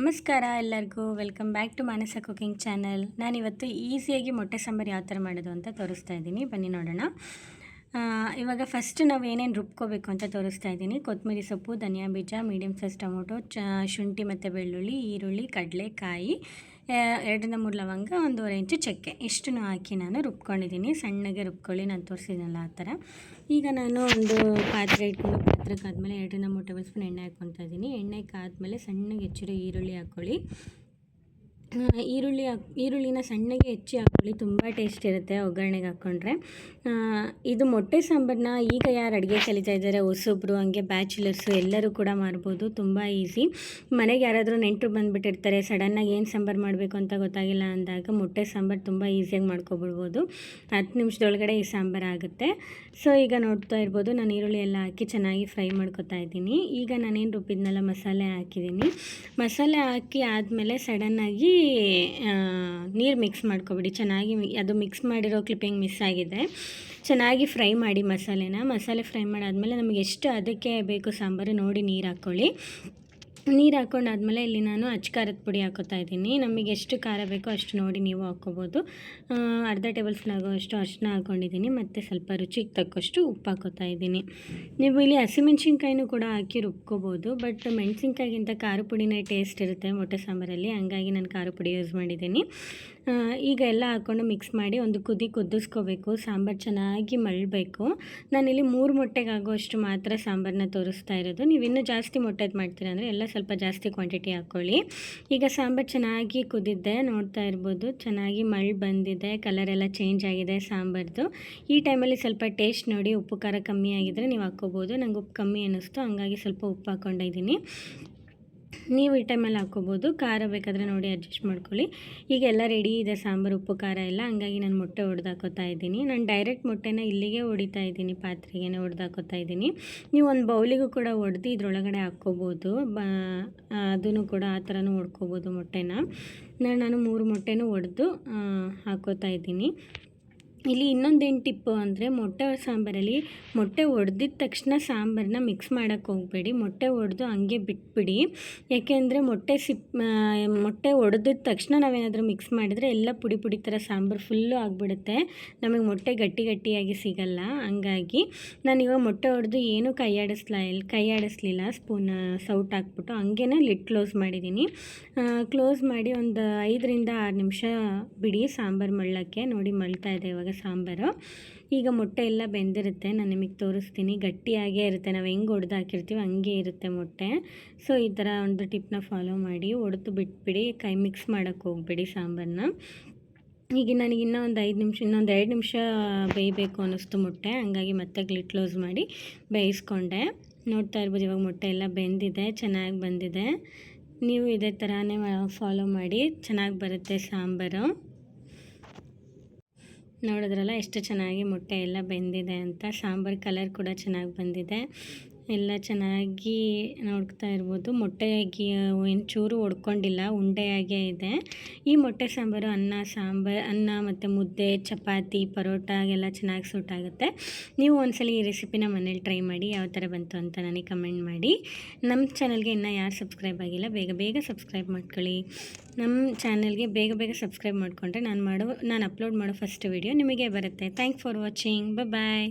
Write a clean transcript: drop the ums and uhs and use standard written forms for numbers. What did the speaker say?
ನಮಸ್ಕಾರ ಎಲ್ಲರಿಗೂ welcome back to Manasa cooking channel. ನಾನಿವತ್ತು ಈಸಿಯಾಗಿ ಮೊಟ್ಟೆ ಸಾಂಬಾರು ಯಾವ ಥರ ಮಾಡೋದು ಅಂತ ತೋರಿಸ್ತಾ ಇದ್ದೀನಿ, ಬನ್ನಿ ನೋಡೋಣ. ಇವಾಗ ಫಸ್ಟ್ ನಾವು ಏನೇನು ರುಬ್ಕೋಬೇಕು ಅಂತ ತೋರಿಸ್ತಾ ಇದ್ದೀನಿ. ಕೊತ್ತಂಬರಿ ಸೊಪ್ಪು, ಧನಿಯಾ ಬೀಜ, ಮೀಡಿಯಮ್ ಸೈಜ್ ಟೊಮೊಟೊ, ಶುಂಠಿ ಮತ್ತು ಬೆಳ್ಳುಳ್ಳಿ, ಈರುಳ್ಳಿ, ಕಡಲೆಕಾಯಿ, 2-3 ಲವಂಗ, 1.5 ಇಂಚು ಚಕ್ಕೆ, ಇಷ್ಟನ್ನು ಹಾಕಿ ನಾನು ರುಬ್ಕೊಂಡಿದ್ದೀನಿ. ಸಣ್ಣಗೆ ರುಬ್ಕೊಳ್ಳಿ, ನಾನು ತೋರಿಸಿದ್ನಲ್ಲ ಆ ಥರ. ಈಗ ನಾನು ಒಂದು ಪಾತ್ರೆ ಇಟ್ಕೊಂಡು ಪಾತ್ರಕ್ಕೆ ಆದಮೇಲೆ 2-3 ಟೇಬಲ್ ಸ್ಪೂನ್ ಎಣ್ಣೆ ಹಾಕ್ಕೊತಾ ಇದ್ದೀನಿ. ಎಣ್ಣೆ ಕಾದ್ಮೇಲೆ ಸಣ್ಣಗೆ ಹೆಚ್ಚಿರೋ ಈರುಳ್ಳಿ ಹಾಕ್ಕೊಳ್ಳಿ. ಈರುಳ್ಳಿನ ಸಣ್ಣಗೆ ಹೆಚ್ಚಿ ಹಾಕ್ಕೊಳ್ಳಿ, ತುಂಬ ಟೇಸ್ಟ್ ಇರುತ್ತೆ ಒಗ್ಗರಣೆಗೆ ಹಾಕ್ಕೊಂಡ್ರೆ. ಇದು ಮೊಟ್ಟೆ ಸಾಂಬಾರನ್ನ ಈಗ ಯಾರು ಅಡುಗೆ ಕಲಿತಾ ಇದ್ದಾರೆ, ಹೊಸೊಬ್ರು, ಹಂಗೆ ಬ್ಯಾಚುಲರ್ಸು ಎಲ್ಲರೂ ಕೂಡ ಮಾಡ್ಬೋದು. ತುಂಬ ಈಸಿ. ಮನೆಗೆ ಯಾರಾದರೂ ನೆಂಟರು ಬಂದುಬಿಟ್ಟಿರ್ತಾರೆ, ಸಡನ್ನಾಗಿ ಏನು ಸಾಂಬಾರು ಮಾಡಬೇಕು ಅಂತ ಗೊತ್ತಾಗಿಲ್ಲ ಅಂದಾಗ ಮೊಟ್ಟೆ ಸಾಂಬಾರು ತುಂಬ ಈಸಿಯಾಗಿ ಮಾಡ್ಕೊಬಿಡ್ಬೋದು. 10 ನಿಮಿಷದೊಳಗಡೆ ಈ ಸಾಂಬಾರು ಆಗುತ್ತೆ. ಸೊ ಈಗ ನೋಡ್ತಾ ಇರ್ಬೋದು, ನಾನು ಈರುಳ್ಳಿ ಎಲ್ಲ ಹಾಕಿ ಚೆನ್ನಾಗಿ ಫ್ರೈ ಮಾಡ್ಕೊತಾ ಇದ್ದೀನಿ. ಈಗ ನಾನೇನು ರುಬ್ಬಿದ್ನೆಲ್ಲ ಮಸಾಲೆ ಹಾಕಿದ್ದೀನಿ. ಮಸಾಲೆ ಹಾಕಿ ಆದಮೇಲೆ ಸಡನ್ನಾಗಿ ನೀರು ಮಿಕ್ಸ್ ಮಾಡ್ಕೊಬಿಡಿ. ಚೆನ್ನಾಗಿ ಅದು ಮಿಕ್ಸ್ ಮಾಡಿರೋ ಕ್ಲಿಪ್ಪಿಂಗ್ ಮಿಸ್ ಆಗಿದೆ. ಚೆನ್ನಾಗಿ ಫ್ರೈ ಮಾಡಿ ಮಸಾಲೆ ಫ್ರೈ ಮಾಡಾದಮೇಲೆ ನಮಗೆ ಎಷ್ಟು ಅದಕ್ಕೆ ಬೇಕು ಸಾಂಬಾರು ನೋಡಿ ನೀರು ಹಾಕ್ಕೊಳ್ಳಿ. ನೀರು ಹಾಕ್ಕೊಂಡಾದ್ಮೇಲೆ ಇಲ್ಲಿ ನಾನು ಖಾರದ ಪುಡಿ ಹಾಕೋತಾ ಇದ್ದೀನಿ. ನಮಗೆ ಎಷ್ಟು ಖಾರ ಬೇಕೋ ಅಷ್ಟು ನೋಡಿ ನೀವು ಹಾಕ್ಕೋಬೋದು. ಅರ್ಧ ಟೇಬಲ್ ಸ್ಪೂನ್ ಆಗೋಷ್ಟು ಅರಿಶಿನ ಹಾಕ್ಕೊಂಡಿದ್ದೀನಿ, ಮತ್ತು ಸ್ವಲ್ಪ ರುಚಿಗೆ ತಕ್ಕಷ್ಟು ಉಪ್ಪು ಹಾಕೋತಾ ಇದ್ದೀನಿ. ನೀವು ಇಲ್ಲಿ ಹಸಿಮೆಣ್ಸಿನ್ಕಾಯಿನೂ ಕೂಡ ಹಾಕಿ ರುಬ್ಕೋಬೋದು, ಬಟ್ ಮೆಣಸಿನ್ಕಾಯಿಗಿಂತ ಖಾರ ಪುಡಿನೇ ಟೇಸ್ಟ್ ಇರುತ್ತೆ ಮೊಟ್ಟೆ ಸಾಂಬಾರಲ್ಲಿ, ಹಂಗಾಗಿ ನಾನು ಖಾರ ಪುಡಿ ಯೂಸ್ ಮಾಡಿದ್ದೀನಿ. ಈಗ ಎಲ್ಲ ಹಾಕ್ಕೊಂಡು ಮಿಕ್ಸ್ ಮಾಡಿ ಒಂದು ಕುದಿಸ್ಕೋಬೇಕು. ಸಾಂಬಾರು ಚೆನ್ನಾಗಿ ಮಳ್ಳಬೇಕು. ನಾನಿಲ್ಲಿ 3 ಮೊಟ್ಟೆಗಾಗೋಷ್ಟು ಮಾತ್ರ ಸಾಂಬಾರನ್ನ ತೋರಿಸ್ತಾ ಇರೋದು. ನೀವು ಇನ್ನೂ ಜಾಸ್ತಿ ಮೊಟ್ಟೆದು ಮಾಡ್ತೀರಾ ಅಂದರೆ ಎಲ್ಲ ಸ್ವಲ್ಪ ಜಾಸ್ತಿ ಕ್ವಾಂಟಿಟಿ ಹಾಕ್ಕೊಳ್ಳಿ. ಈಗ ಸಾಂಬಾರು ಚೆನ್ನಾಗಿ ಕುದಿದ್ದೆ, ನೋಡ್ತಾ ಇರ್ಬೋದು, ಚೆನ್ನಾಗಿ ಬಂದಿದೆ, ಕಲರೆಲ್ಲ ಚೇಂಜ್ ಆಗಿದೆ ಸಾಂಬಾರ್ದು. ಈ ಟೈಮಲ್ಲಿ ಸ್ವಲ್ಪ ಟೇಸ್ಟ್ ನೋಡಿ, ಉಪ್ಪು ಖಾರ ಕಮ್ಮಿ ಆಗಿದ್ದರೆ ನೀವು ಹಾಕ್ಕೋಬೋದು. ನಂಗೆ ಉಪ್ಪು ಕಮ್ಮಿ ಅನ್ನಿಸ್ತು, ಹಂಗಾಗಿ ಸ್ವಲ್ಪ ಉಪ್ಪು ಹಾಕ್ಕೊಂಡಿದ್ದೀನಿ. ನೀವು ಈ ಟೈಮಲ್ಲಿ ಹಾಕ್ಕೋಬೋದು. ಖಾರ ಬೇಕಾದರೆ ನೋಡಿ ಅಡ್ಜಸ್ಟ್ ಮಾಡ್ಕೊಳ್ಳಿ. ಈಗ ಎಲ್ಲ ರೆಡಿ ಇದೆ ಸಾಂಬಾರು, ಉಪ್ಪು ಖಾರ ಎಲ್ಲ, ಹಂಗಾಗಿ ನಾನು ಮೊಟ್ಟೆ ಹಾಕೋತಾ ಇದ್ದೀನಿ. ನಾನು ಡೈರೆಕ್ಟ್ ಮೊಟ್ಟೆನ ಇಲ್ಲಿಗೆ ಹೊಡಿತಾ ಇದ್ದೀನಿ, ಪಾತ್ರೆಗೆ ಹಾಕೋತಾ ಇದ್ದೀನಿ. ನೀವು ಒಂದು ಬೌಲಿಗೂ ಕೂಡ ಹೊಡೆದು ಇದ್ರೊಳಗಡೆ ಹಾಕ್ಕೋಬೋದು. ಅದನ್ನು ಕೂಡ ಆ ಥರನೂ ಹೊಡ್ಕೋಬೋದು ಮೊಟ್ಟೆನ. ನಾನು 3 ಮೊಟ್ಟೆನೂ ಹೊಡೆದು ಹಾಕೋತಾ ಇದ್ದೀನಿ. ಇಲ್ಲಿ ಇನ್ನೊಂದೇನು ಟಿಪ್ಪು ಅಂದರೆ, ಮೊಟ್ಟೆ ಸಾಂಬಾರಲ್ಲಿ ಮೊಟ್ಟೆ ಹೊಡೆದಿದ್ದ ತಕ್ಷಣ ಸಾಂಬಾರನ್ನ ಮಿಕ್ಸ್ ಮಾಡೋಕ್ಕೆ ಹೋಗಬೇಡಿ. ಮೊಟ್ಟೆ ಹೊಡೆದು ಹಂಗೆ ಬಿಟ್ಬಿಡಿ. ಯಾಕೆಂದರೆ ಮೊಟ್ಟೆ ಹೊಡೆದಿದ್ದ ತಕ್ಷಣ ನಾವೇನಾದರೂ ಮಿಕ್ಸ್ ಮಾಡಿದರೆ ಎಲ್ಲ ಪುಡಿ ಥರ ಸಾಂಬಾರು ಫುಲ್ಲು ಆಗಿಬಿಡುತ್ತೆ, ನಮಗೆ ಮೊಟ್ಟೆ ಗಟ್ಟಿಯಾಗಿ ಸಿಗಲ್ಲ. ಹಂಗಾಗಿ ನಾನಿವಾಗ ಮೊಟ್ಟೆ ಹೊಡೆದು ಏನೂ ಕೈ ಆಡಿಸ್ಲಿಲ್ಲ, ಸ್ಪೂನ್ ಸೌಟ್ ಹಾಕ್ಬಿಟ್ಟು ಹಂಗೇ ಲಿಡ್ ಕ್ಲೋಸ್ ಮಾಡಿದ್ದೀನಿ. ಕ್ಲೋಸ್ ಮಾಡಿ ಒಂದು 5-6 ನಿಮಿಷ ಬಿಡಿ ಸಾಂಬಾರು ಮಳ್ಳಕ್ಕೆ. ನೋಡಿ ಮಳ್ತಾ ಇದೆ ಇವಾಗ ಸಾಂಬಾರು. ಈಗ ಮೊಟ್ಟೆ ಎಲ್ಲ ಬೆಂದಿರುತ್ತೆ, ನಾನು ನಿಮಗೆ ತೋರಿಸ್ತೀನಿ. ಗಟ್ಟಿಯಾಗೇ ಇರುತ್ತೆ, ನಾವು ಹೆಂಗೆ ಹೊಡೆದು ಹಾಕಿರ್ತೀವಿ ಹಂಗೆ ಇರುತ್ತೆ ಮೊಟ್ಟೆ. ಸೊ ಈ ಥರ ಒಂದು ಟಿಪ್ನ ಫಾಲೋ ಮಾಡಿ, ಹೊಡೆದು ಬಿಟ್ಬಿಡಿ, ಕೈ ಮಿಕ್ಸ್ ಮಾಡೋಕ್ಕೆ ಹೋಗ್ಬಿಡಿ ಸಾಂಬಾರನ್ನ. ಈಗ ನನಗೆ ಇನ್ನೊಂದು 2 ನಿಮಿಷ ಬೇಯಬೇಕು ಅನ್ನಿಸ್ತು ಮೊಟ್ಟೆ, ಹಂಗಾಗಿ ಮತ್ತೆ ಲಿಡ್ ಕ್ಲೋಸ್ ಮಾಡಿ ಬೇಯಿಸ್ಕೊಂಡೆ. ನೋಡ್ತಾ ಇರ್ಬೋದು, ಇವಾಗ ಮೊಟ್ಟೆ ಎಲ್ಲ ಬೆಂದಿದೆ, ಚೆನ್ನಾಗಿ ಬಂದಿದೆ. ನೀವು ಇದೇ ಥರನೇ ಫಾಲೋ ಮಾಡಿ, ಚೆನ್ನಾಗಿ ಬರುತ್ತೆ ಸಾಂಬಾರು. ನೋಡಿದ್ರಲ್ಲ ಎಷ್ಟು ಚೆನ್ನಾಗಿ ಮೊಟ್ಟೆ ಎಲ್ಲ ಬೆಂದಿದೆ ಅಂತ. ಸಾಂಬಾರು ಕಲರ್ ಕೂಡ ಚೆನ್ನಾಗಿ ಬಂದಿದೆ, ಎಲ್ಲ ಚೆನ್ನಾಗಿ ನೋಡ್ತಾ ಇರ್ಬೋದು. ಮೊಟ್ಟೆಗೆ ಒಂಚೂರು ಒಡ್ಕೊಂಡಿಲ್ಲ, ಉಂಡೆಯಾಗೇ ಇದೆ. ಈ ಮೊಟ್ಟೆ ಸಾಂಬಾರು ಅನ್ನ ಮತ್ತು ಮುದ್ದೆ, ಚಪಾತಿ, ಪರೋಟಾಗೆಲ್ಲ ಚೆನ್ನಾಗಿ ಸೂಟ್ ಆಗುತ್ತೆ. ನೀವು ಒಂದ್ಸಲ ಈ ರೆಸಿಪಿನ ಮನೇಲಿ ಟ್ರೈ ಮಾಡಿ, ಯಾವ ಥರ ಬಂತು ಅಂತ ನನಗೆ ಕಮೆಂಟ್ ಮಾಡಿ. ನಮ್ಮ ಚಾನಲ್ಗೆ ಇನ್ನೂ ಯಾರು ಸಬ್ಸ್ಕ್ರೈಬ್ ಆಗಿಲ್ಲ, ಬೇಗ ಸಬ್ಸ್ಕ್ರೈಬ್ ಮಾಡ್ಕೊಳ್ಳಿ. ನಮ್ಮ ಚಾನಲ್ಗೆ ಬೇಗ ಸಬ್ಸ್ಕ್ರೈಬ್ ಮಾಡಿಕೊಂಡ್ರೆ ನಾನು ಅಪ್ಲೋಡ್ ಮಾಡೋ ಫಸ್ಟ್ ವಿಡಿಯೋ ನಿಮಗೆ ಬರುತ್ತೆ. Thank for watching. ಬಾಯ್.